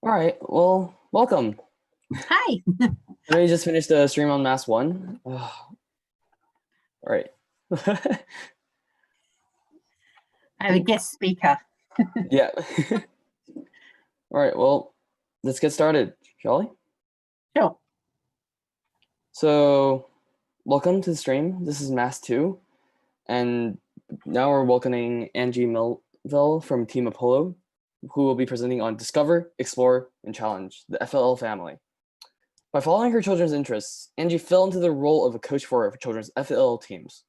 All right, well, welcome. Hi. I know you just finished the stream on Mass 1. All right. I have a guest speaker. Yeah. All right, well, let's get started, shall we? Sure. So, welcome to the stream. This is Mass 2, and now we're welcoming Angie Melvile from Team Apollo, who will be presenting on Discover, Explore, and Challenge, the FLL family. By following her children's interests, Angie fell into the role of a coach for her children's FLL teams.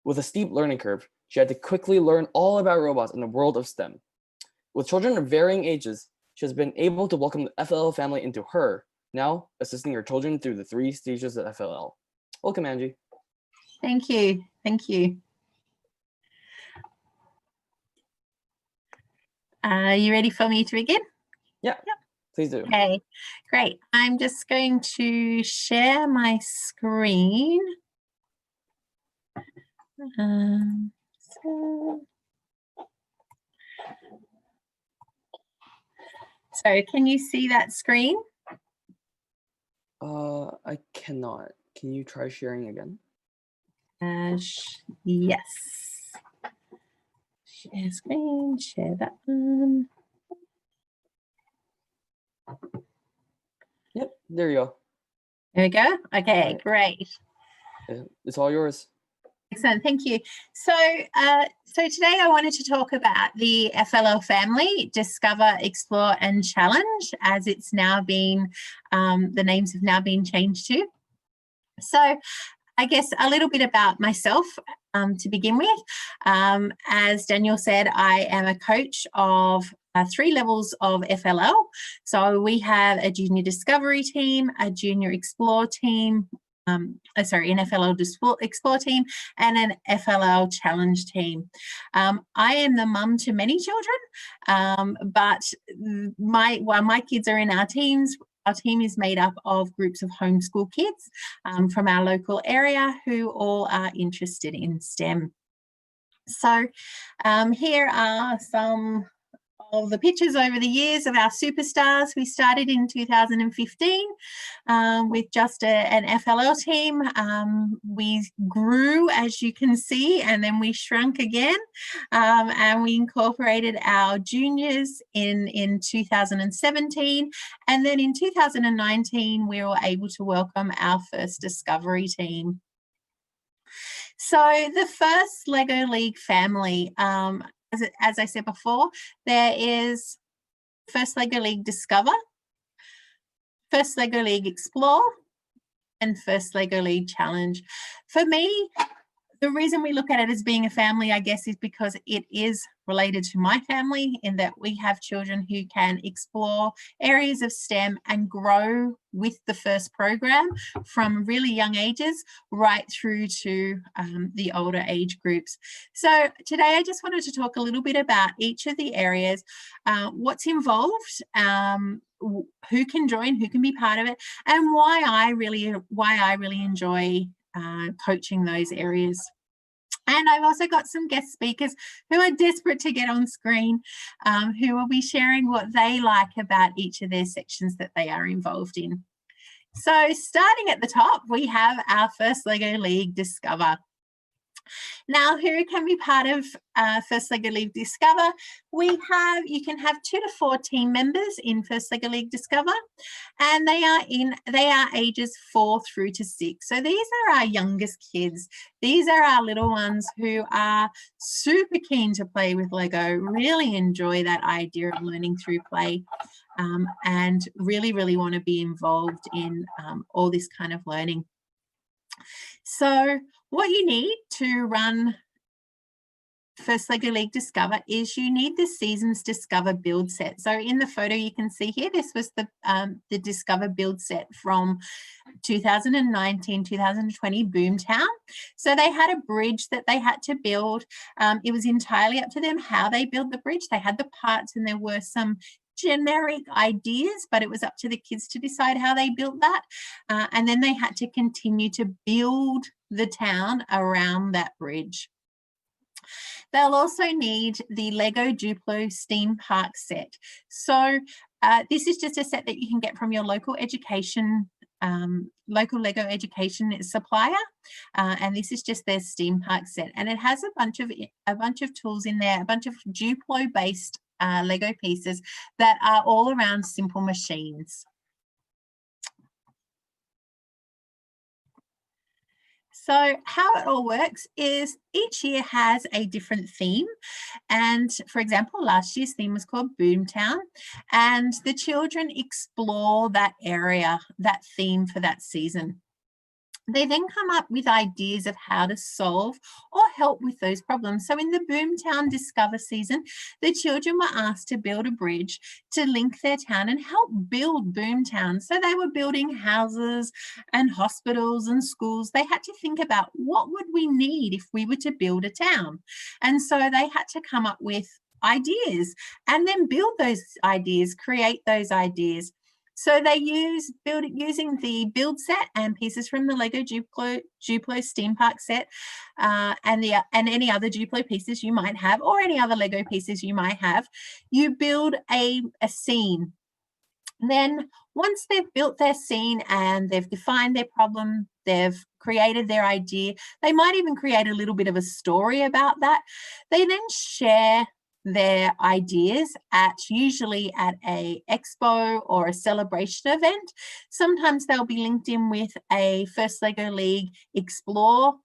With a steep learning curve, she had to quickly learn all about robots in the world of STEM. With children of varying ages, she has been able to welcome the FLL family into her, now assisting her children through the 3 stages of FLL. Welcome, Angie. Thank you. Thank you. Are you ready for me to begin? Yeah, please do. Okay, great. I'm just going to share my screen. So can you see that screen? I cannot. Can you try sharing again? Yes. Share screen, share that one. Yep, there you go. There we go. Okay, great. It's all yours. Excellent, thank you. So today I wanted to talk about the FLL family, Discover, Explore and Challenge, as it's now been, the names have now been changed to. So I guess a little bit about myself to begin with. As Daniel said, I am a coach of 3 levels of FLL. So we have a junior discovery team, a junior explore team, an FLL Explore team and an FLL Challenge team. I am the mum to many children, but while my kids are in our teams, our team is made up of groups of homeschool kids from our local area who all are interested in STEM. So here are some of the pictures over the years of our superstars. We started in 2015 with just an FLL team. We grew, as you can see, and then we shrunk again, and we incorporated our juniors in 2017, and then in 2019 we were able to welcome our first Discovery team. So the first LEGO League family, as I said before, there is first LEGO League Discover, first LEGO League Explore, and first LEGO League Challenge. For me, the reason we look at it as being a family, I guess, is because it is related to my family in that we have children who can explore areas of STEM and grow with the first program from really young ages right through to the older age groups. So today I just wanted to talk a little bit about each of the areas, what's involved, who can join, who can be part of it, and why I really enjoy coaching those areas. And I've also got some guest speakers who are desperate to get on screen, who will be sharing what they like about each of their sections that they are involved in. So starting at the top, we have our first LEGO League Discover. Now, who can be part of First LEGO League Discover? You can have 2 to 4 team members in First LEGO League Discover, and they are ages 4 through to 6. So these are our youngest kids. These are our little ones who are super keen to play with Lego, really enjoy that idea of learning through play, and really want to be involved in all this kind of learning. So what you need to run First LEGO League Discover is you need the Seasons Discover build set. So in the photo you can see here, this was the Discover build set from 2019-2020 Boomtown. So they had a bridge that they had to build. It was entirely up to them how they built the bridge. They had the parts and there were some generic ideas, but it was up to the kids to decide how they built that. And then they had to continue to build the town around that bridge. They'll also need the Lego Duplo Steam Park set. So this is just a set that you can get from your local local Lego education supplier, and this is just their Steam Park set, and it has a bunch of tools in there, a bunch of Duplo based Lego pieces that are all around simple machines. So how it all works is each year has a different theme. And for example, last year's theme was called Boomtown, and the children explore that area, that theme for that season. They then come up with ideas of how to solve or help with those problems. So in the Boomtown Discover season, the children were asked to build a bridge to link their town and help build Boomtown. So they were building houses and hospitals and schools. They had to think about what would we need if we were to build a town. And so they had to come up with ideas and then build those ideas, create those ideas. So they using the build set and pieces from the Lego Duplo Steam Park set, and any other Duplo pieces you might have, or any other Lego pieces you might have. You build a scene. Then once they've built their scene and they've defined their problem, they've created their idea, they might even create a little bit of a story about that. They then share their ideas usually at a expo or a celebration event. Sometimes they'll be linked in with a First Lego League Explore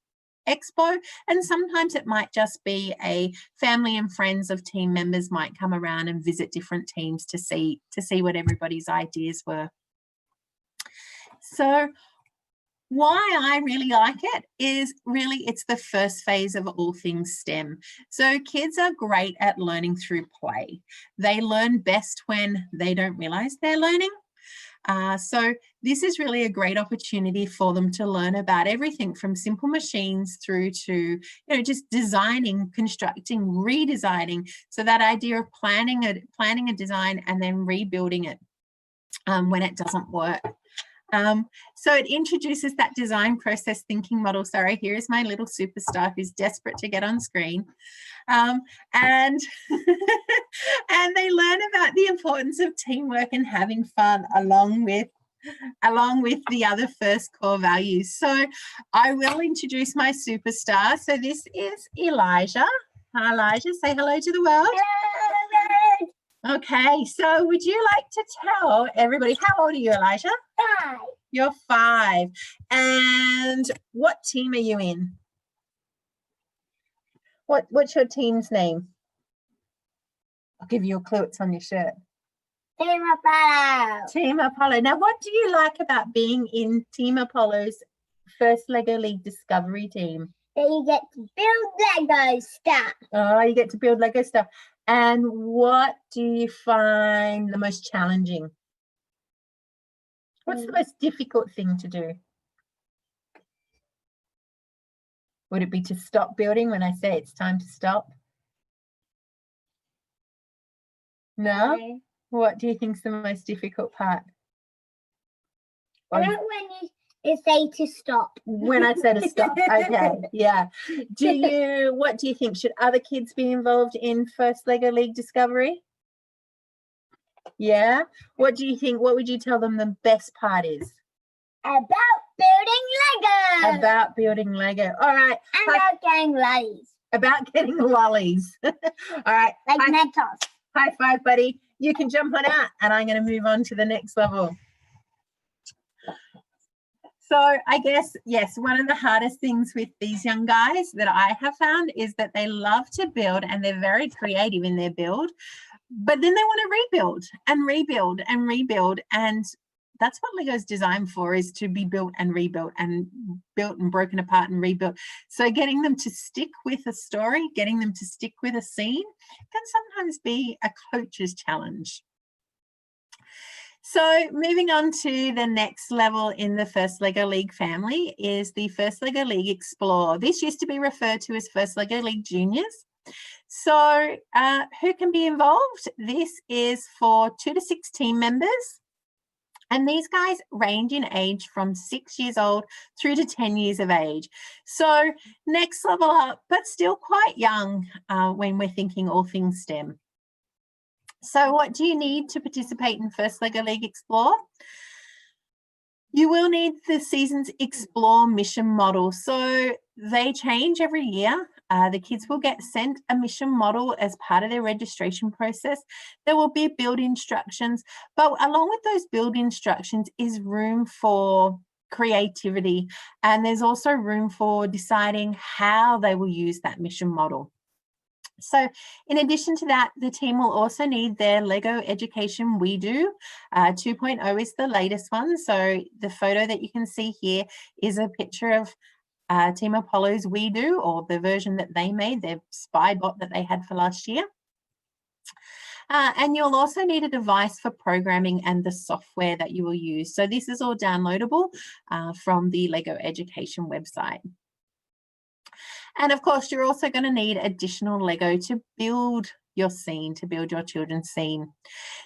expo, and sometimes it might just be a family and friends of team members might come around and visit different teams to see what everybody's ideas were. So why I really like it is really it's the first phase of all things STEM. So kids are great at learning through play. They learn best when they don't realize they're learning. So this is really a great opportunity for them to learn about everything from simple machines through to, just designing, constructing, redesigning. So that idea of planning a design and then rebuilding it when it doesn't work. So it introduces that design process thinking model. Sorry, here is my little superstar who's desperate to get on screen. And and they learn about the importance of teamwork and having fun along with the other first core values. So I will introduce my superstar. So this is Elijah. Hi, Elijah. Say hello to the world. Hello. Okay, so would you like to tell everybody, how old are you, Elijah? 5. You're 5. And what team are you in? What's your team's name? I'll give you a clue, it's on your shirt. Team Apollo. Team Apollo. Now, what do you like about being in Team Apollo's first Lego League Discovery team? That you get to build Lego stuff. Oh, you get to build Lego stuff. And what do you find the most challenging? What's the most difficult thing to do? Would it be to stop building when I say it's time to stop? No? Okay. What do you think is the most difficult part? I don't when you say to stop. When I say to stop, okay, yeah. What do you think? Should other kids be involved in First Lego League Discovery? Yeah? What do you think? What would you tell them the best part is? About building Lego. About building Lego. All right. And about getting lollies. About getting lollies. All right. Like Mentos. High five, buddy. You can jump on out, and I'm going to move on to the next level. So I guess, yes, one of the hardest things with these young guys that I have found is that they love to build and they're very creative in their build, but then they want to rebuild and rebuild and rebuild. And that's what Lego's designed for, is to be built and rebuilt and built and broken apart and rebuilt. So getting them to stick with a story, getting them to stick with a scene can sometimes be a coach's challenge. So moving on to the next level in the First Lego League family is the First Lego League Explore. This used to be referred to as First Lego League Juniors. So who can be involved? This is for 2 to 6 team members. And these guys range in age from 6 years old through to 10 years of age. So next level up, but still quite young when we're thinking all things STEM. So what do you need to participate in First LEGO League Explore? You will need the season's Explore mission model. So they change every year. The kids will get sent a mission model as part of their registration process. There will be build instructions, but along with those build instructions is room for creativity, and there's also room for deciding how they will use that mission model. So in addition to that, the team will also need their LEGO Education We Do. 2.0 is the latest one. So the photo that you can see here is a picture of Team Apollo's We Do, or the version that they made, their spy bot that they had for last year. And you'll also need a device for programming and the software that you will use. So this is all downloadable from the LEGO Education website. And of course, you're also going to need additional Lego to build your scene, to build your children's scene.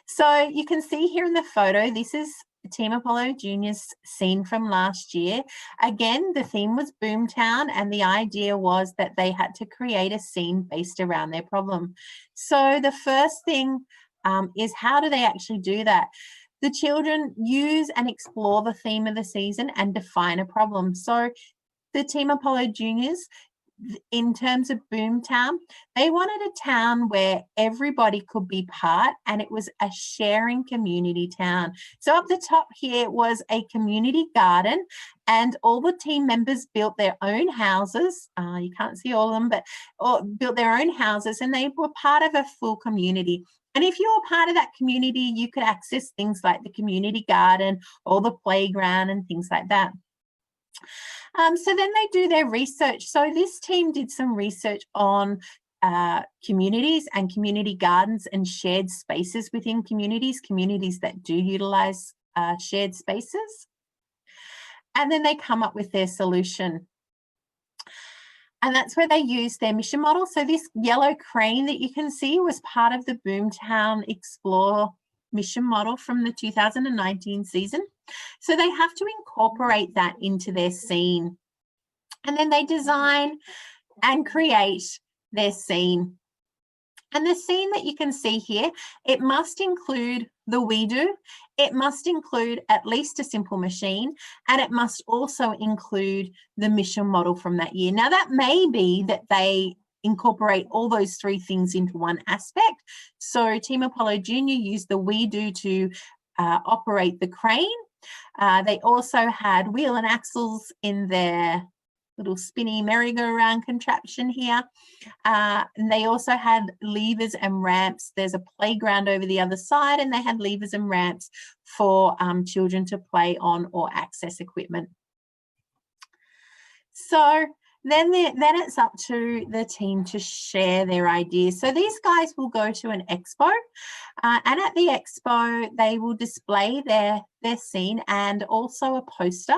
So you can see here in the photo, this is Team Apollo Junior's scene from last year. Again, the theme was Boomtown, and the idea was that they had to create a scene based around their problem. So the first thing is, how do they actually do that? The children use and explore the theme of the season and define a problem. So the Team Apollo Juniors, in terms of Boomtown, they wanted a town where everybody could be part, and it was a sharing community town. So up the top here was a community garden, and all the team members built their own houses. You can't see all of them, but built their own houses, and they were part of a full community. And if you were part of that community, you could access things like the community garden or the playground and things like that. So then they do their research. So this team did some research on communities and community gardens and shared spaces within communities that do utilize shared spaces. And then they come up with their solution. And that's where they use their mission model. So this yellow crane that you can see was part of the Boomtown Explore mission model from the 2019 season. So they have to incorporate that into their scene. And then they design and create their scene. And the scene that you can see here, it must include the We Do, it must include at least a simple machine, and it must also include the mission model from that year. Now, that may be that they incorporate all those three things into one aspect. So Team Apollo Junior used the We Do to operate the crane. They also had wheel and axles in their little spinny merry-go-round contraption here. And they also had levers and ramps. There's a playground over the other side, and they had levers and ramps for children to play on or access equipment. So then it's up to the team to share their ideas. So these guys will go to an expo, and at the expo, they will display their scene and also a poster.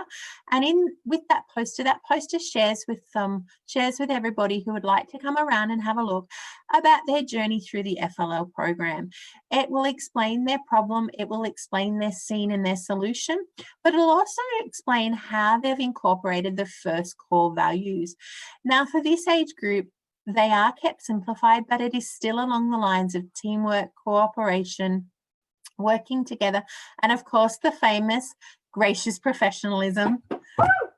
And with that poster shares with everybody who would like to come around and have a look about their journey through the FLL program. It will explain their problem, it will explain their scene and their solution, but it'll also explain how they've incorporated the first core values. Now, for this age group, they are kept simplified, but it is still along the lines of teamwork, cooperation, working together, and of course the famous gracious professionalism.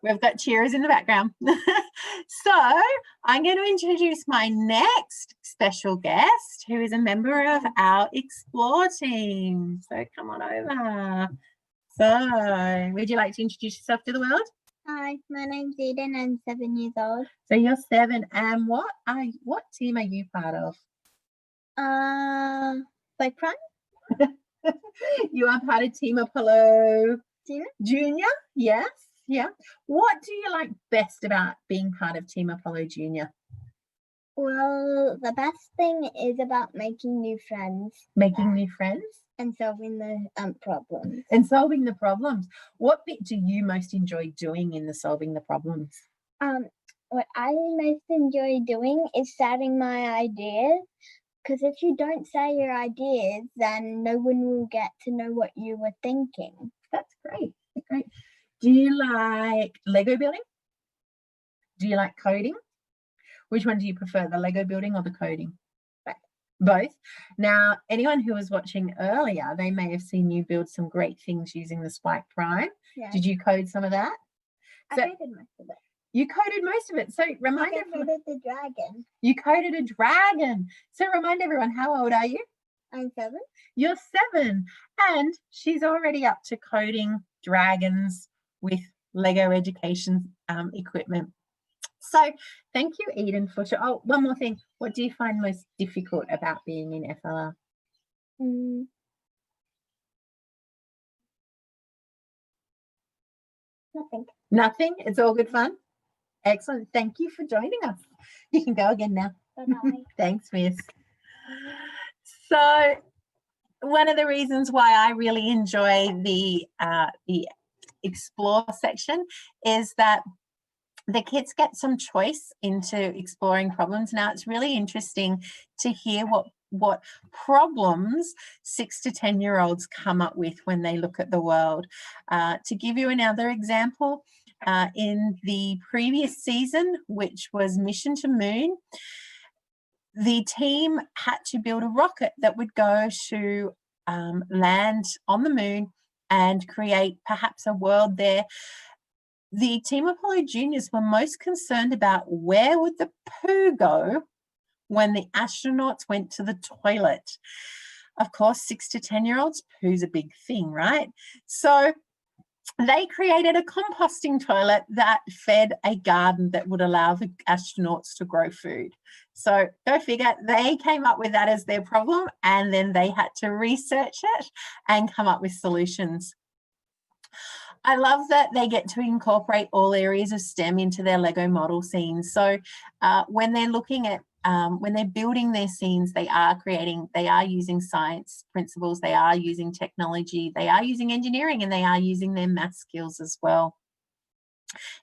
We've got cheers in the background. So I'm going to introduce my next special guest, who is a member of our Explore team. So come on over. So would you like to introduce yourself to the world? Hi, my name's Eden. I'm 7 years old. So you're 7, and what team are you part of? Like Prime? You are part of Team Apollo Junior? Yes, yeah. What do you like best about being part of Team Apollo Junior? Well, the best thing is about making new friends. Making new friends? And solving the problems. And solving the problems. What bit do you most enjoy doing in the solving the problems? What I most enjoy doing is starting my ideas, because if you don't say your ideas, then no one will get to know what you were thinking. That's great. Great. Do you like Lego building? Do you like coding? Which one do you prefer, the Lego building or the coding? Both. Now, anyone who was watching earlier, they may have seen you build some great things using the Spike Prime. Yeah. Did you code some of that? I So- coded most of it. You coded most of it. So remind I everyone. coded the dragon. You coded a dragon. So remind everyone, how old are you? I'm 7. You're 7. And she's already up to coding dragons with Lego education equipment. So thank you, Eden, for sure. Oh, one more thing. What do you find most difficult about being in FLL? Nothing. Nothing? It's all good fun? Excellent. Thank you for joining us. You can go again now. Bye-bye. Thanks, Miss. So one of the reasons why I really enjoy the explore section is that the kids get some choice into exploring problems. Now, it's really interesting to hear what problems 6 to 10-year-olds come up with when they look at the world. To give you another example, in the previous season, which was Mission to Moon, the team had to build a rocket that would go to land on the moon and create perhaps a world there. The Team Apollo Juniors were most concerned about where would the poo go when the astronauts went to the toilet. Of course, 6 to 10-year-olds, poo's a big thing, right? So they created a composting toilet that fed a garden that would allow the astronauts to grow food. So go figure, they came up with that as their problem, and then they had to research it and come up with solutions. I love that they get to incorporate all areas of STEM into their Lego model scenes. So when they're looking at, when they're building their scenes, they are using science principles, they are using technology, they are using engineering, and they are using their math skills as well.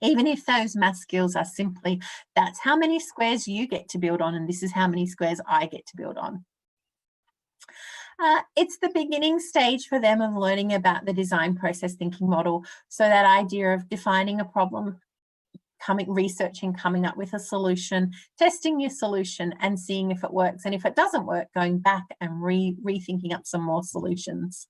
Even if those math skills are simply, that's how many squares you get to build on, and this is how many squares I get to build on. It's the beginning stage for them of learning about the design process thinking model. So that idea of defining a problem, researching, coming up with a solution, testing your solution and seeing if it works. And if it doesn't work, going back and rethinking up some more solutions.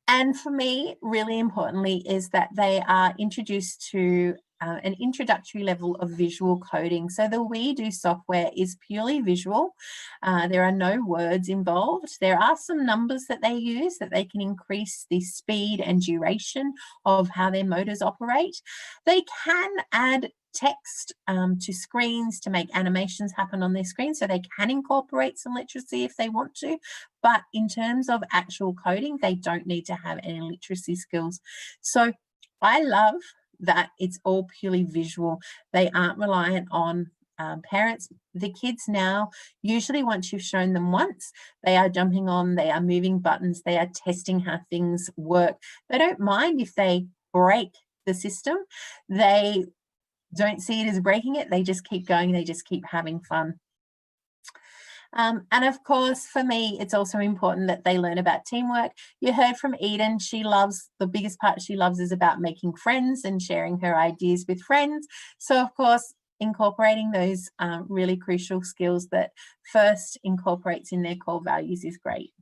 And for me, really importantly, is that they are introduced to an introductory level of visual coding. So the We Do software is purely visual. There are no words involved. There are some numbers that they use that they can increase the speed and duration of how their motors operate. They can add text to screens to make animations happen on their screen, so they can incorporate some literacy if they want to, but in terms of actual coding, they don't need to have any literacy skills. So I love that it's all purely visual. They aren't reliant on parents. The kids now, usually once you've shown them once, they are jumping on, they are moving buttons, they are testing how things work. They don't mind if they break the system. They don't see it as breaking it. They just keep going. They just keep having fun. And of course, for me, it's also important that they learn about teamwork. You heard from Eden, she loves, the biggest part she loves is about making friends and sharing her ideas with friends. So of course, incorporating those really crucial skills that FIRST incorporates in their core values is great.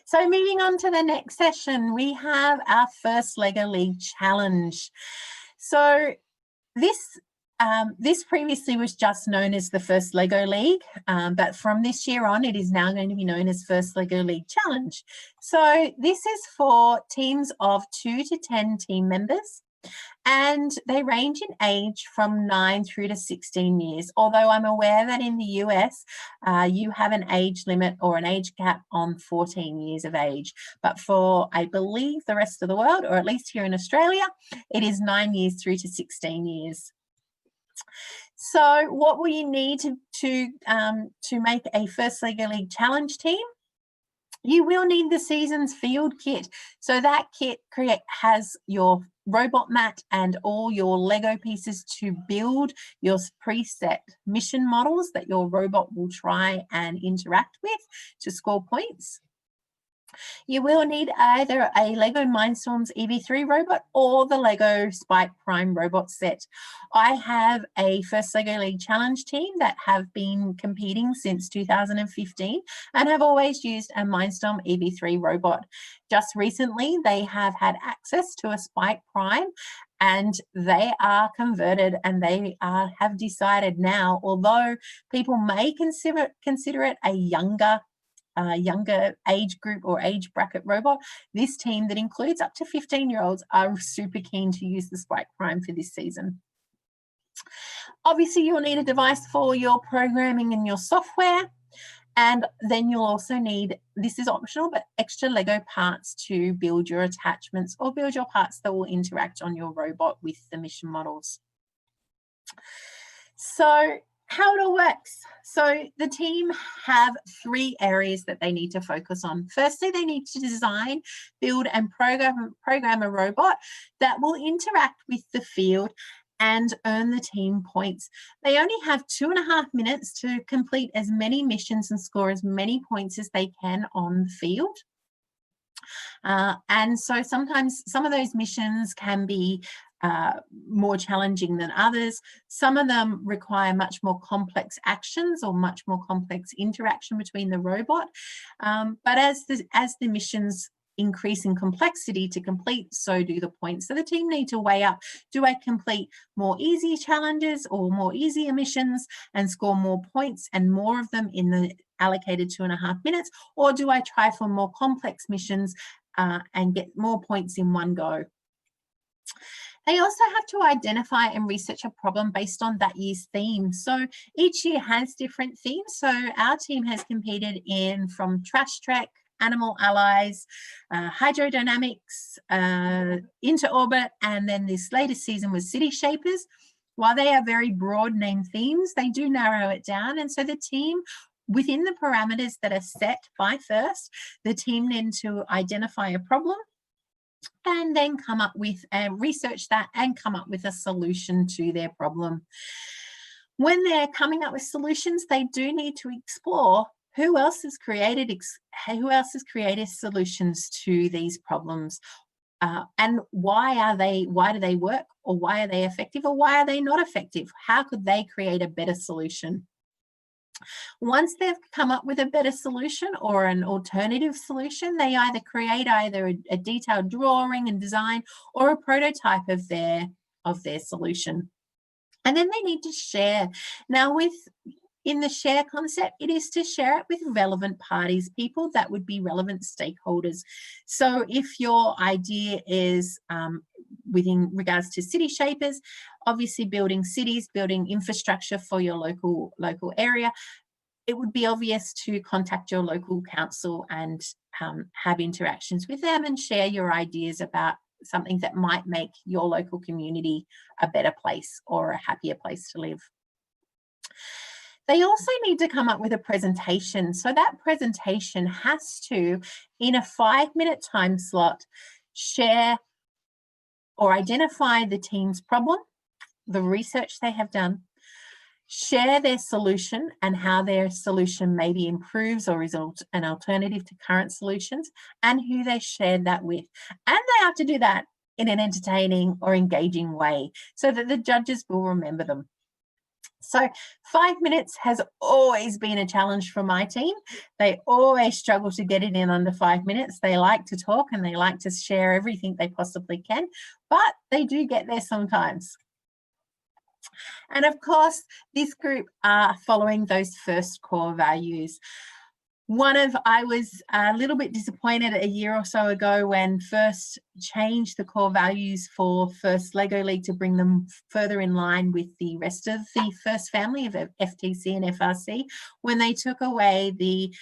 So moving on to the next session, we have our first LEGO League Challenge. So this previously was just known as the First LEGO League, but from this year on, it is now going to be known as First LEGO League Challenge. So this is for teams of 2 to 10 team members, and they range in age from 9 through to 16 years. Although I'm aware that in the US, you have an age limit or an age cap on 14 years of age. But for, I believe, the rest of the world, or at least here in Australia, it is 9 years through to 16 years. So what will you need to make a First LEGO League Challenge team? You will need the season's field kit. So that kit has your robot mat and all your Lego pieces to build your preset mission models that your robot will try and interact with to score points. You will need either a Lego Mindstorms EV3 robot or the Lego Spike Prime robot set. I have a First Lego League Challenge team that have been competing since 2015 and have always used a Mindstorm EV3 robot. Just recently, they have had access to a Spike Prime and they are converted, and they have decided now, although people may consider it a younger age group or age bracket robot, this team that includes up to 15-year-olds are super keen to use the Spike Prime for this season. Obviously, you'll need a device for your programming and your software, and then you'll also need, this is optional, but extra Lego parts to build your attachments or build your parts that will interact on your robot with the mission models. So how it all works. So the team have 3 areas that they need to focus on. Firstly, they need to design, build and program a robot that will interact with the field and earn the team points. They only have 2.5 minutes to complete as many missions and score as many points as they can on the field. And so sometimes some of those missions can be more challenging than others. Some of them require much more complex actions or much more complex interaction between the robot. But as the missions increase in complexity to complete, so do the points. So the team need to weigh up, do I complete more easy challenges or more easier missions and score more points and more of them in the allocated 2.5 minutes, or do I try for more complex missions and get more points in one go? They also have to identify and research a problem based on that year's theme. So each year has different themes. So our team has competed in from Trash Trek, Animal Allies, Hydrodynamics, Into Orbit, and then this latest season was City Shapers. While they are very broad name themes, they do narrow it down. And so the team, within the parameters that are set by FIRST, the team need to identify a problem and then come up with research that and come up with a solution to their problem. When they're coming up with solutions, they do need to explore who else has created solutions to these problems, and why do they work, or why are they effective, or why are they not effective? How could they create a better solution? Once they've come up with a better solution or an alternative solution, they either create a detailed drawing and design or a prototype of their solution. And then they need to share. Now, in the share concept, it is to share it with relevant parties, people that would be relevant stakeholders. So if your idea is within regards to city shapers, obviously building cities, building infrastructure for your local area, it would be obvious to contact your local council and have interactions with them and share your ideas about something that might make your local community a better place or a happier place to live. They also need to come up with a presentation. So that presentation has to, in a 5-minute time slot, share or identify the team's problem, the research they have done, share their solution and how their solution maybe improves or is an alternative to current solutions, and who they shared that with. And they have to do that in an entertaining or engaging way so that the judges will remember them. So 5 minutes has always been a challenge for my team. They always struggle to get it in under 5 minutes. They like to talk and they like to share everything they possibly can, but they do get there sometimes. And of course, this group are following those FIRST core values. I was a little bit disappointed a year or so ago when FIRST changed the core values for FIRST Lego League to bring them further in line with the rest of the FIRST family of FTC and FRC, when they took away the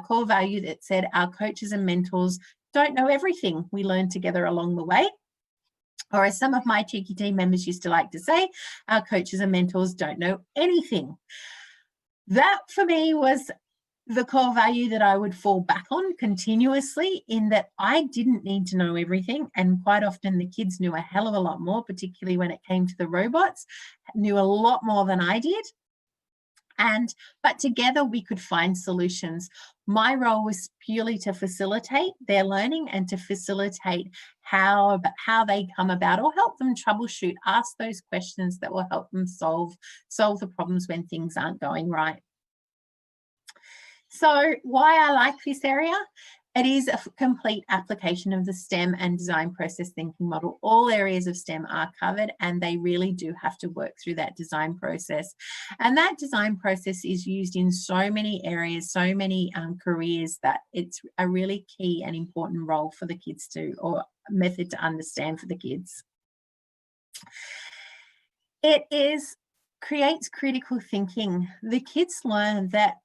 core value that said our coaches and mentors don't know everything. We learn together along the way. Or as some of my cheeky team members used to like to say, our coaches and mentors don't know anything. That for me was the core value that I would fall back on continuously, in that I didn't need to know everything. And quite often the kids knew a hell of a lot more, particularly when it came to the robots, knew a lot more than I did. But together we could find solutions. My role was purely to facilitate their learning and to facilitate how they come about, or help them troubleshoot, ask those questions that will help them solve the problems when things aren't going right. So why I like this area? It is a complete application of the STEM and design process thinking model. All areas of STEM are covered, and they really do have to work through that design process. And that design process is used in so many areas, so many careers, that it's a really key and important role for the kids to, or method to understand for the kids. It creates critical thinking. The kids learn that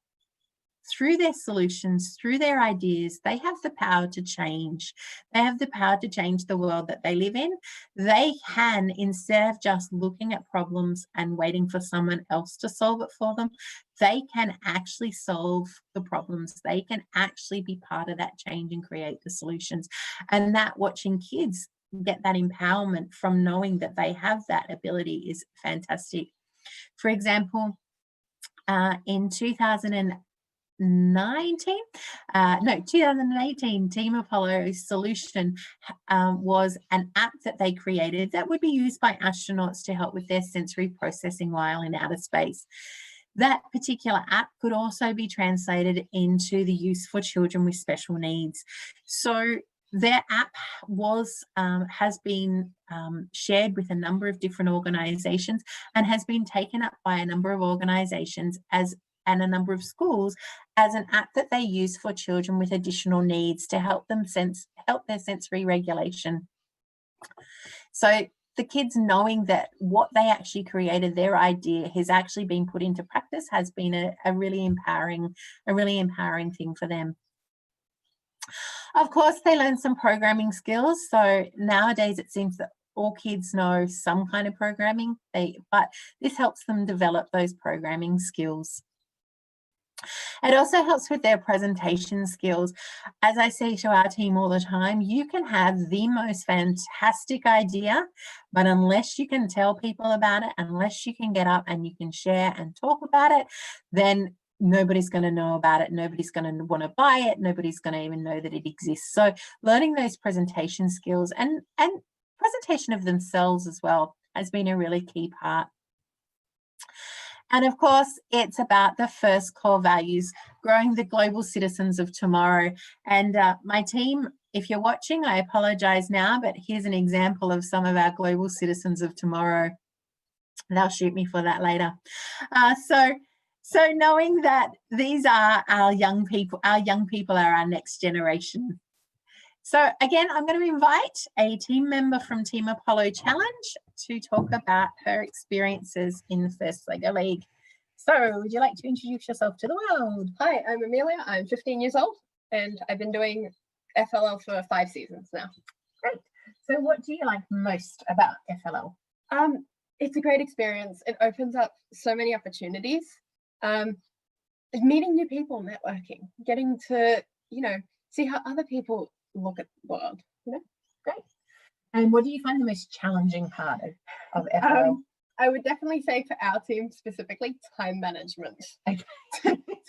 through their solutions, through their ideas, they have the power to change. They have the power to change the world that they live in. They can, instead of just looking at problems and waiting for someone else to solve it for them, they can actually solve the problems. They can actually be part of that change and create the solutions. And that, watching kids get that empowerment from knowing that they have that ability, is fantastic. For example, in 2018, Team Apollo's solution was an app that they created that would be used by astronauts to help with their sensory processing while in outer space. That particular app could also be translated into the use for children with special needs. So their app has been shared with a number of different organisations, and has been taken up by a number of organisations and a number of schools as an app that they use for children with additional needs to help their sensory regulation. So the kids knowing that what they actually created, their idea, has actually been put into practice, has been a really empowering thing for them. Of course, they learn some programming skills. So nowadays it seems that all kids know some kind of programming, but this helps them develop those programming skills. It also helps with their presentation skills. As I say to our team all the time, you can have the most fantastic idea, but unless you can tell people about it, unless you can get up and you can share and talk about it, then nobody's going to know about it. Nobody's going to want to buy it. Nobody's going to even know that it exists. So learning those presentation skills and presentation of themselves as well has been a really key part. And of course, it's about the first core values, growing the global citizens of tomorrow. And my team, if you're watching, I apologize now, but here's an example of some of our global citizens of tomorrow. They'll shoot me for that later. So knowing that these are our young people are our next generation. So again, I'm going to invite a team member from Team Apollo Challenge to talk about her experiences in the first LEGO League. So would you like to introduce yourself to the world? Hi, I'm Amelia. I'm 15 years old, and I've been doing FLL for 5 seasons now. Great. So what do you like most about FLL? It's a great experience. It opens up so many opportunities. Meeting new people, networking, getting to, see how other people look at the world. Great. And what do you find the most challenging part of FLL? I would definitely say for our team specifically, time management. Okay.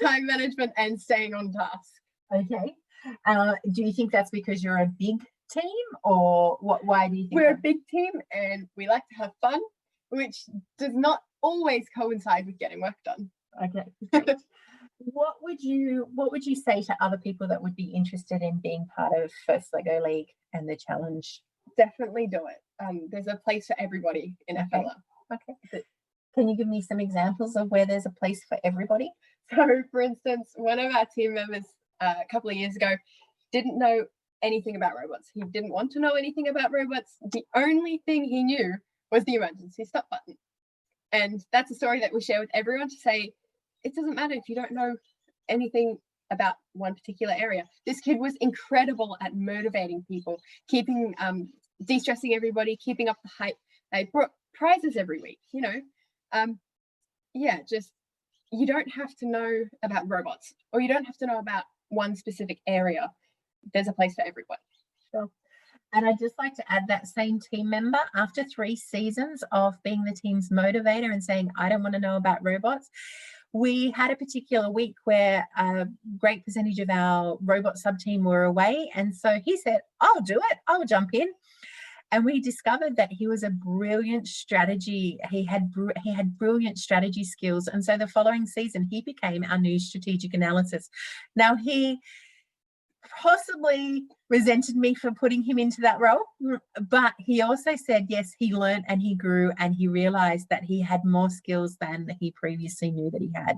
Time management and staying on task. Okay. Do you think that's because you're a big team, or why do you think we're a big team and we like to have fun, which does not always coincide with getting work done? Okay. What would you say to other people that would be interested in being part of First LEGO League and the challenge? Definitely do it. There's a place for everybody in FLL. Okay. Can you give me some examples of where there's a place for everybody? So, for instance, one of our team members a couple of years ago didn't know anything about robots. He didn't want to know anything about robots. The only thing he knew was the emergency stop button. And that's a story that we share with everyone to say, it doesn't matter if you don't know anything about one particular area. This kid was incredible at motivating people, keeping, de-stressing everybody, keeping up the hype. They brought prizes every week, just you don't have to know about robots, or you don't have to know about one specific area. There's a place for everybody. Sure. And I'd just like to add that same team member, after 3 seasons of being the team's motivator and saying, I don't want to know about robots, we had a particular week where a great percentage of our robot sub team were away. And so he said, I'll do it. I'll jump in. And we discovered that he was a brilliant strategy. He had brilliant strategy skills. And so the following season, he became our new strategic analysis. Now, he possibly resented me for putting him into that role, but he also said, yes, he learned and he grew and he realized that he had more skills than he previously knew that he had.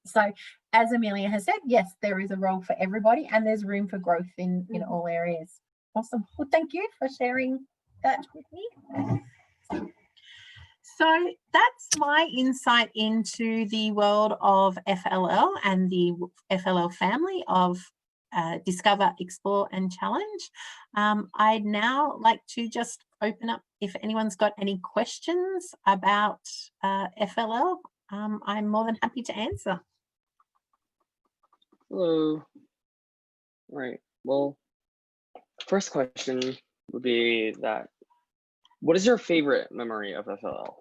So as Amelia has said, yes, there is a role for everybody and there's room for growth in all areas. Awesome. Well, thank you for sharing that with me. So that's my insight into the world of FLL and the FLL family of Discover, Explore and Challenge. I'd now like to just open up if anyone's got any questions about FLL. I'm more than happy to answer. Hello. All right. Well, first question would be that, what is your favorite memory of FLL?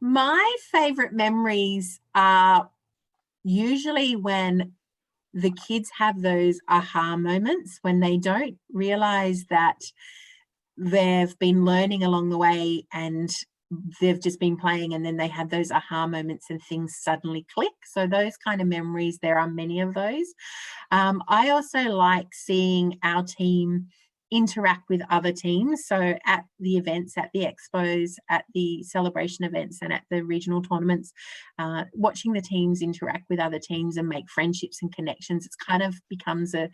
My favorite memories are usually when the kids have those aha moments, when they don't realize that they've been learning along the way and they've just been playing, and then they have those aha moments and things suddenly click. So those kind of memories, there are many of those. I also like seeing our team interact with other teams. So at the events, at the expos, at the celebration events and at the regional tournaments, watching the teams interact with other teams and make friendships and connections, it's kind of becomes a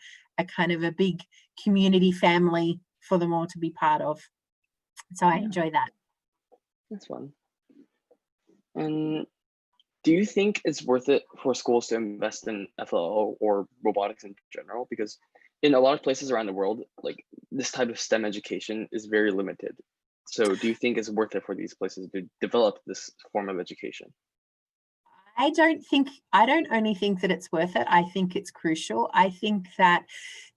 kind of a big community family for them all to be part of. So I enjoy that. That's fun. And do you think it's worth it for schools to invest in FLL or robotics in general? Because in a lot of places around the world, like this type of STEM education is very limited. So do you think it's worth it for these places to develop this form of education? I don't only think that it's worth it. I think it's crucial. I think that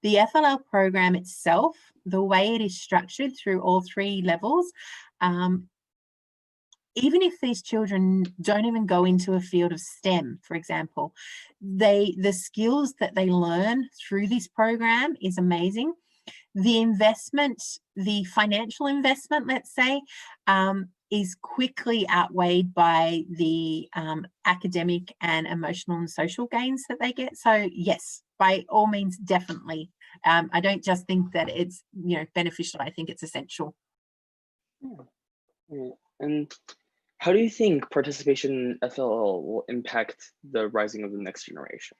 the FLL program itself, the way it is structured through all 3 levels, even if these children don't even go into a field of STEM, for example, the skills that they learn through this program is amazing. The investment, the financial investment, let's say, is quickly outweighed by the academic and emotional and social gains that they get. So yes, by all means, definitely. I don't just think that it's beneficial. I think it's essential. Yeah. And how do you think participation in FLL will impact the rising of the next generation?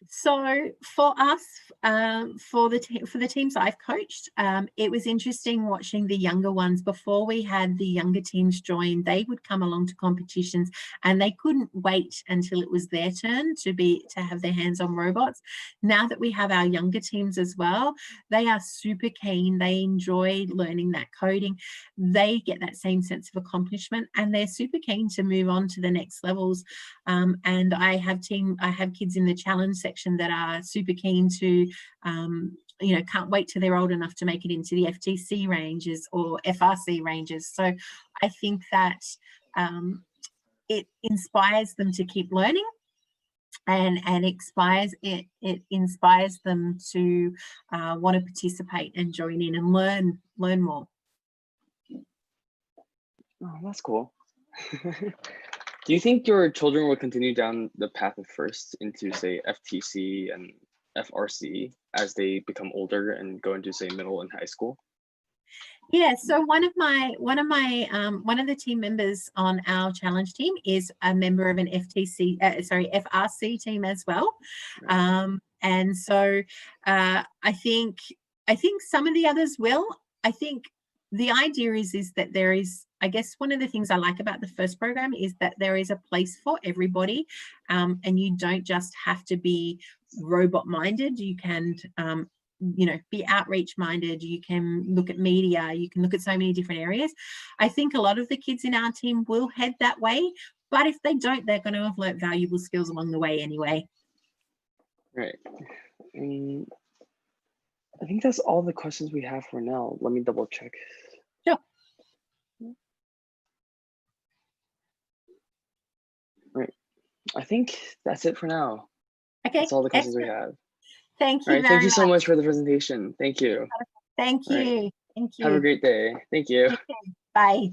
So for us, for the teams I've coached, it was interesting watching the younger ones. Before we had the younger teams join, they would come along to competitions and they couldn't wait until it was their turn to have their hands on robots. Now that we have our younger teams as well, they are super keen. They enjoy learning that coding. They get that same sense of accomplishment and they're super keen to move on to the next levels. And I have kids in the challenge section that are super keen to can't wait till they're old enough to make it into the FTC ranges or FRC ranges. So I think that it inspires them to keep learning and it inspires them to want to participate and join in and learn more. Oh, that's cool. Do you think your children will continue down the path of first into, say, FTC and FRC as they become older and go into, say, middle and high school? Yeah, so one of the team members on our challenge team is a member of an FRC team as well. Right. And so I think some of the others will. I think the idea is that there is, I guess one of the things I like about the first program is that there is a place for everybody, and you don't just have to be robot minded. You can be outreach minded. You can look at media. You can look at so many different areas. I think a lot of the kids in our team will head that way, but if they don't, they're going to have learnt valuable skills along the way anyway. Right. I think that's all the questions we have for now. Let me double check. Sure. Right. I think that's it for now. Okay. That's all the questions we excellent. have. Thank All you right. very Thank you so much. much for the presentation. Thank you. Thank All right. you. Thank you. Have a great day. Thank you. Bye.